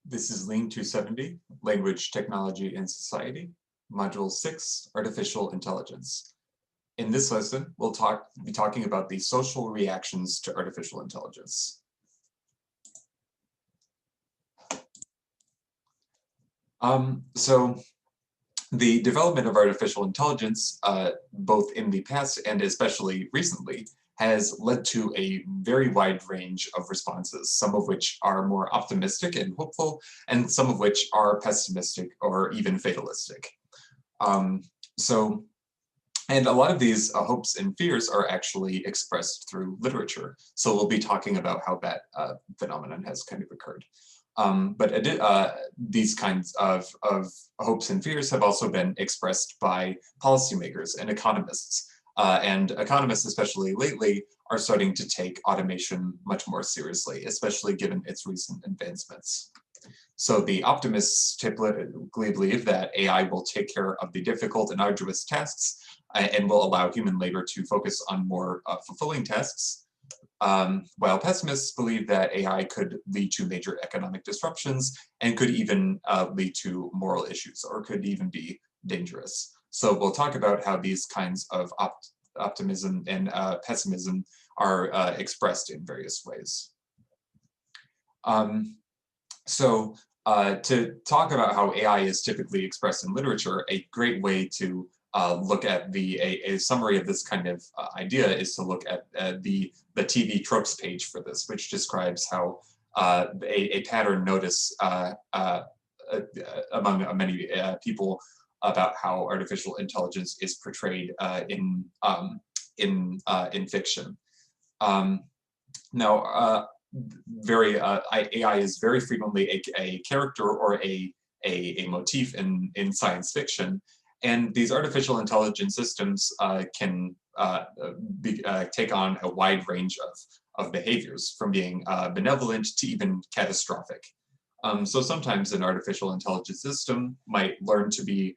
This is LING 270, Language, Technology, and Society, Module 6, Artificial Intelligence. In this lesson, we'll be talking about the social reactions to artificial intelligence. So the development of artificial intelligence, both in the past and especially recently, has led to a very wide range of responses, some of which are more optimistic and hopeful, and some of which are pessimistic or even fatalistic. And a lot of these hopes and fears are actually expressed through literature. So we'll be talking about how that phenomenon has kind of occurred. But these kinds of hopes and fears have also been expressed by policymakers and economists. And economists, especially lately, are starting to take automation much more seriously, especially given its recent advancements. So the optimists typically believe that AI will take care of the difficult and arduous tasks and will allow human labor to focus on more fulfilling tasks, while pessimists believe that AI could lead to major economic disruptions and could even lead to moral issues or could even be dangerous. So we'll talk about how these kinds of optimism and pessimism are expressed in various ways. To talk about how AI is typically expressed in literature, a great way to look at a summary of this kind of idea is to look at the TV tropes page for this, which describes how a pattern noticed among many people about how artificial intelligence is portrayed in fiction. AI is very frequently a character or a motif in science fiction, and these artificial intelligence systems can take on a wide range of behaviors, from being benevolent to even catastrophic. So sometimes an artificial intelligence system might learn to be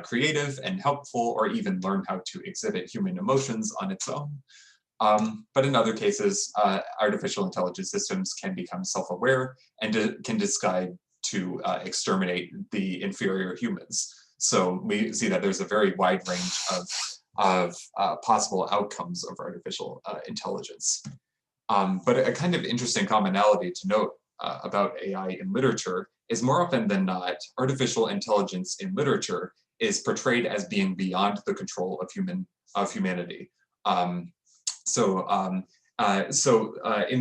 creative and helpful, or even learn how to exhibit human emotions on its own. But in other cases, artificial intelligence systems can become self-aware and can decide to exterminate the inferior humans. So we see that there's a very wide range of possible outcomes of artificial intelligence. But a kind of interesting commonality to note about AI in literature is, more often than not, artificial intelligence in literature is portrayed as being beyond the control of humanity. In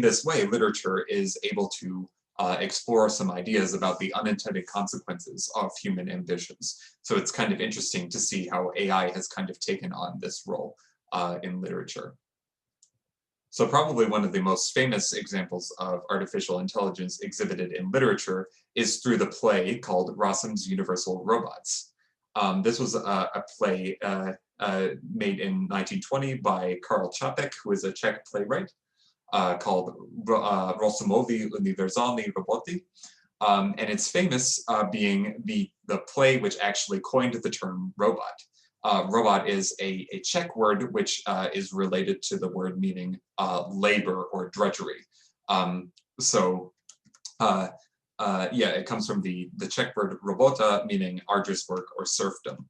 this way, literature is able to explore some ideas about the unintended consequences of human ambitions. So it's kind of interesting to see how AI has kind of taken on this role in literature. So probably one of the most famous examples of artificial intelligence exhibited in literature is through the play called Rossum's Universal Robots. This was a play made in 1920 by Karl Čapek, who is a Czech playwright, called Rossumovi Univerzalni Roboti. And it's famous being the play which actually coined the term robot. Robot is a Czech word which is related to the word meaning labor or drudgery. It comes from the Czech word robota, meaning arduous work or serfdom.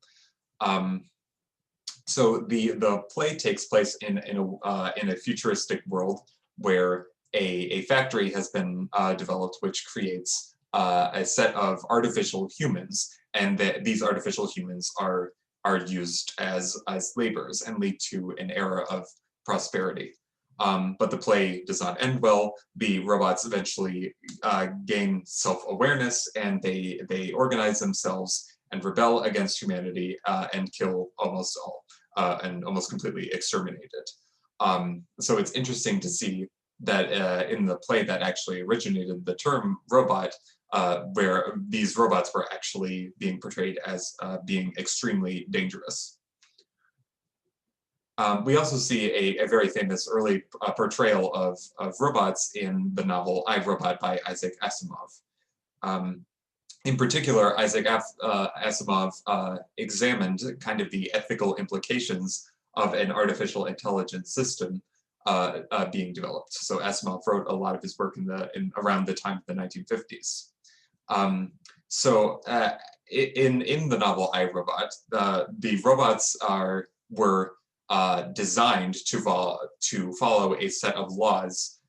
So the play takes place in a futuristic world where a factory has been developed which creates a set of artificial humans, and that these artificial humans are used as laborers and lead to an era of prosperity. But the play does not end well. The robots eventually gain self-awareness, and they organize themselves and rebel against humanity and kill almost all and almost completely exterminate it. So it's interesting to see that in the play that actually originated the term robot, where these robots were actually being portrayed as being extremely dangerous. We also see a very famous early portrayal of robots in the novel I, Robot by Isaac Asimov. In particular, Isaac Asimov examined kind of the ethical implications of an artificial intelligence system being developed. So Asimov wrote a lot of his work around the time of the 1950s. In the novel I, Robot, the robots were designed to follow a set of laws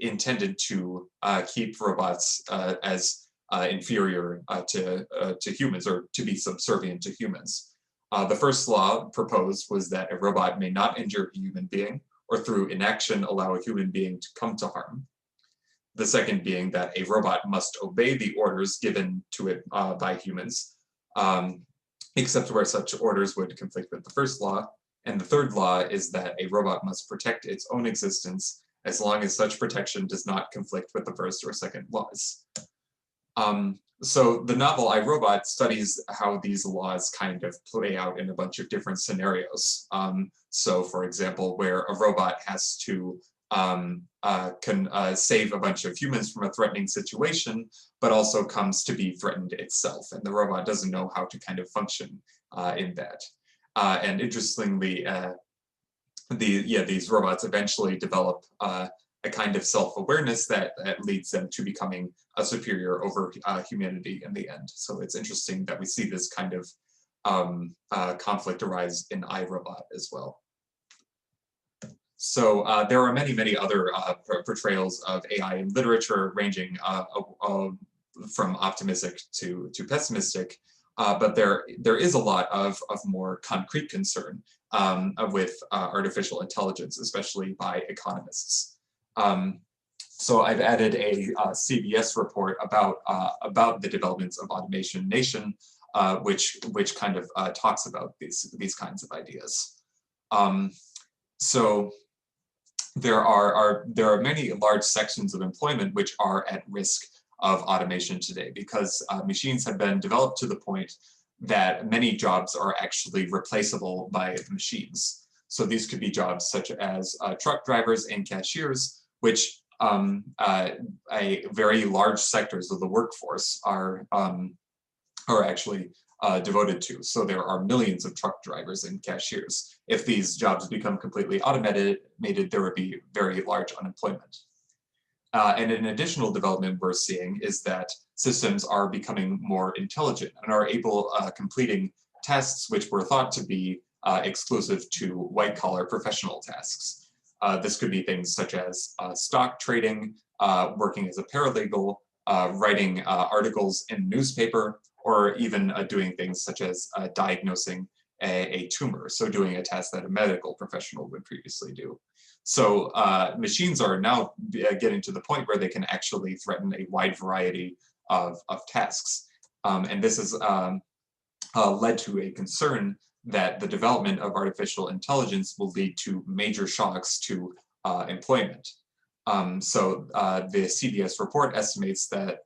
intended to keep robots as inferior to humans, or to be subservient to humans. The first law proposed was that a robot may not injure a human being, or through inaction allow a human being to come to harm. The second being that a robot must obey the orders given to it by humans, except where such orders would conflict with the first law. And the third law is that a robot must protect its own existence as long as such protection does not conflict with the first or second laws. So the novel I, Robot studies how these laws kind of play out in a bunch of different scenarios. So for example, where a robot has to save a bunch of humans from a threatening situation, but also comes to be threatened itself, and the robot doesn't know how to kind of function in that. And interestingly, these robots eventually develop a kind of self-awareness that leads them to becoming a superior over humanity in the end. So it's interesting that we see this kind of conflict arise in I, Robot as well. So there are many other portrayals of AI in literature, ranging from optimistic to pessimistic, but there is a lot of more concrete concern with artificial intelligence, especially by economists. So I've added a CBS report about the developments of Automation Nation, which kind of talks about these kinds of ideas. So there are many large sections of employment which are at risk of automation today, because machines have been developed to the point that many jobs are actually replaceable by machines. So these could be jobs such as truck drivers and cashiers, which very large sectors of the workforce are actually devoted to. So there are millions of truck drivers and cashiers. If these jobs become completely automated, there would be very large unemployment. And an additional development we're seeing is that systems are becoming more intelligent and are able completing tasks which were thought to be exclusive to white-collar professional tasks. This could be things such as stock trading, working as a paralegal, writing articles in a newspaper, or even doing things such as diagnosing a tumor, so doing a task that a medical professional would previously do. So machines are now getting to the point where they can actually threaten a wide variety of tasks. And this has led to a concern that the development of artificial intelligence will lead to major shocks to employment. So the CBS report estimates that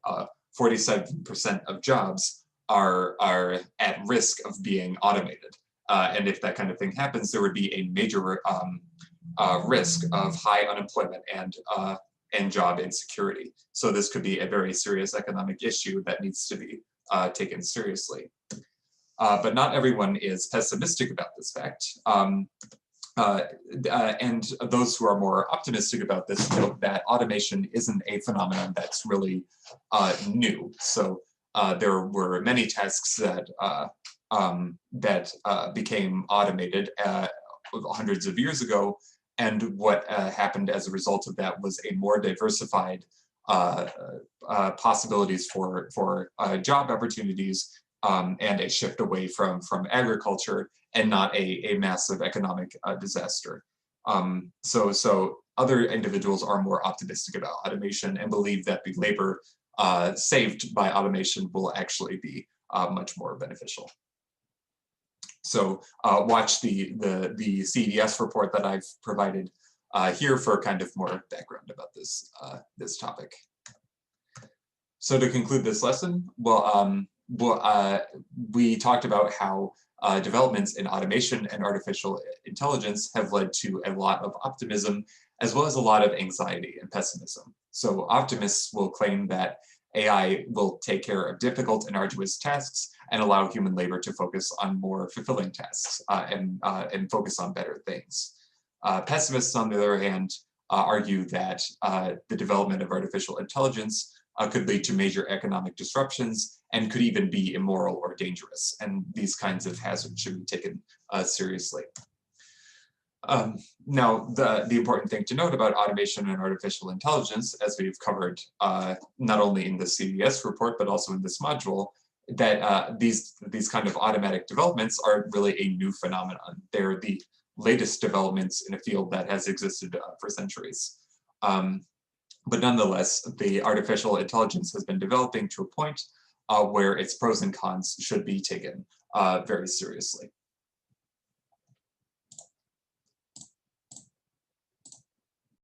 47% of jobs are at risk of being automated. And if that kind of thing happens, there would be a major risk of high unemployment and job insecurity. So this could be a very serious economic issue that needs to be taken seriously. But not everyone is pessimistic about this fact. And those who are more optimistic about this note that automation isn't a phenomenon that's really new. So there were many tasks that became automated hundreds of years ago, and what happened as a result of that was a more diversified possibilities for job opportunities, and a shift away from agriculture, and not a massive economic disaster. So other individuals are more optimistic about automation and believe that the labor saved by automation will actually be much more beneficial. So watch the CBS report that I've provided here for kind of more background about this this topic. So to conclude this lesson, we talked about how developments in automation and artificial intelligence have led to a lot of optimism, as well as a lot of anxiety and pessimism. So optimists will claim that AI will take care of difficult and arduous tasks and allow human labor to focus on more fulfilling tasks and focus on better things. Pessimists, on the other hand, argue that the development of artificial intelligence could lead to major economic disruptions, and could even be immoral or dangerous. And these kinds of hazards should be taken seriously. Now, the important thing to note about automation and artificial intelligence, as we've covered not only in the CDS report, but also in this module, that these kind of automatic developments are really a new phenomenon. They're the latest developments in a field that has existed for centuries. But nonetheless, the artificial intelligence has been developing to a point where its pros and cons should be taken very seriously.